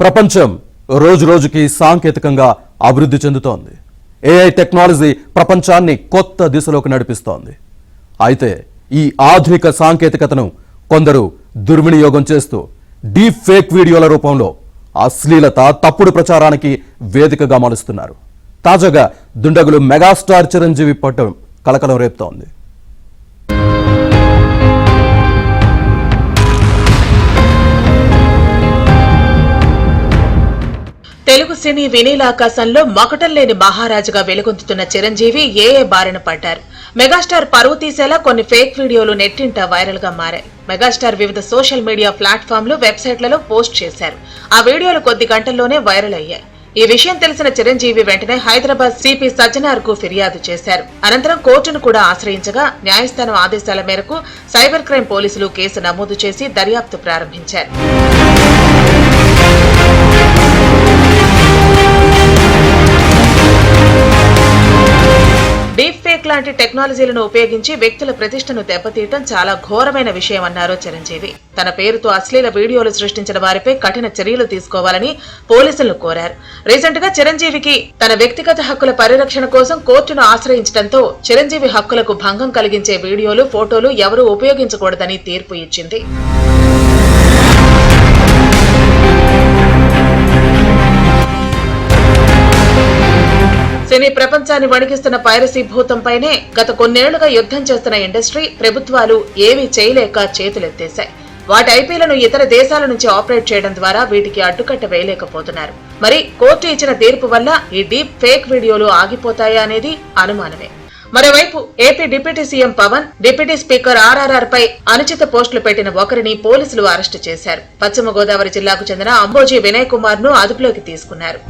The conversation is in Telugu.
ప్రపంచం రోజురోజుకి సాంకేతికంగా అభివృద్ధి చెందుతోంది. ఏఐ టెక్నాలజీ ప్రపంచాన్ని కొత్త దిశలోకి నడిపిస్తోంది. అయితే ఈ ఆధునిక సాంకేతికతను కొందరు దుర్వినియోగం చేస్తూ డీప్ ఫేక్ వీడియోల రూపంలో అశ్లీలత, తప్పుడు ప్రచారానికి వేదికగా మారుస్తున్నారు. తాజాగా దుండగులు మెగాస్టార్ చిరంజీవి పట్టం కలకలం రేపుతోంది. తెలుగు సినీ వినీలాకాశంలో మకుటం లేని మహారాజుగా వెలుగొందుతున్న చిరంజీవి ఏఏ బారిన పడ్డారు. మెగాస్టార్ పరువు తీసేలా కొన్ని ఫేక్ వీడియోలు నెట్టింట వైరల్ గా మారాయి. మెగాస్టార్ వివిధ సోషల్ మీడియా ప్లాట్ఫామ్లు, వెబ్సైట్లలో పోస్ట్ చేశారు. ఆ వీడియోలు కొద్ది గంటల్లోనే వైరల్ అయ్యాయి. ఈ విషయం తెలిసిన చిరంజీవి వెంటనే హైదరాబాద్ సిపి సజ్జనార్ కు ఫిర్యాదు చేశారు. అనంతరం కోర్టును కూడా ఆశ్రయించగా న్యాయస్థానం ఆదేశాల మేరకు సైబర్ క్రైమ్ పోలీసులు కేసు నమోదు చేసి దర్యాప్తు ప్రారంభించారు. డీప్ ఫేక్ లాంటి టెక్నాలజీలను ఉపయోగించి వ్యక్తుల ప్రతిష్టను దెబ్బతీయటం చాలా ఘోరమైన విషయమన్నారు చిరంజీవి. తన పేరుతో అశ్లీల వీడియోలు సృష్టించిన వారిపై కఠిన చర్యలు తీసుకోవాలని పోలీసులను కోరారు. రీసెంట్ గా చిరంజీవికి తన వ్యక్తిగత హక్కుల పరిరక్షణ కోసం కోర్టును ఆశ్రయించడంతో చిరంజీవి హక్కులకు భంగం కలిగించే వీడియోలు, ఫోటోలు ఎవరూ ఉపయోగించకూడదని తీర్పు ఇచ్చింది. సినీ ప్రపంచాన్ని వణికిస్తున్న పైరసీ భూతంపైనే గత కొన్నేళ్లుగా యుద్ధం చేస్తున్న ఇండస్ట్రీ, ప్రభుత్వాలు ఏవీ చేయలేక చేతులెత్తేశాయి. వాటి ఐపీలను ఇతర దేశాల నుంచి ఆపరేట్ చేయడం ద్వారా వీటికి అడ్డుకట్ట వేయలేకపోతున్నారు. మరి కోర్టు ఇచ్చిన తీర్పు వల్ల ఈ డీప్ ఫేక్ వీడియోలు ఆగిపోతాయా అనేది అనుమానమే. మరోవైపు AP deputy CM Pawan, deputy speaker RRR పై అనుచిత పోస్టులు పెట్టిన ఒకరిని పోలీసులు అరెస్టు చేశారు. పశ్చిమ గోదావరి జిల్లాకు చెందిన అంబోజీ వినయ్ కుమార్ ను అదుపులోకి తీసుకున్నారు.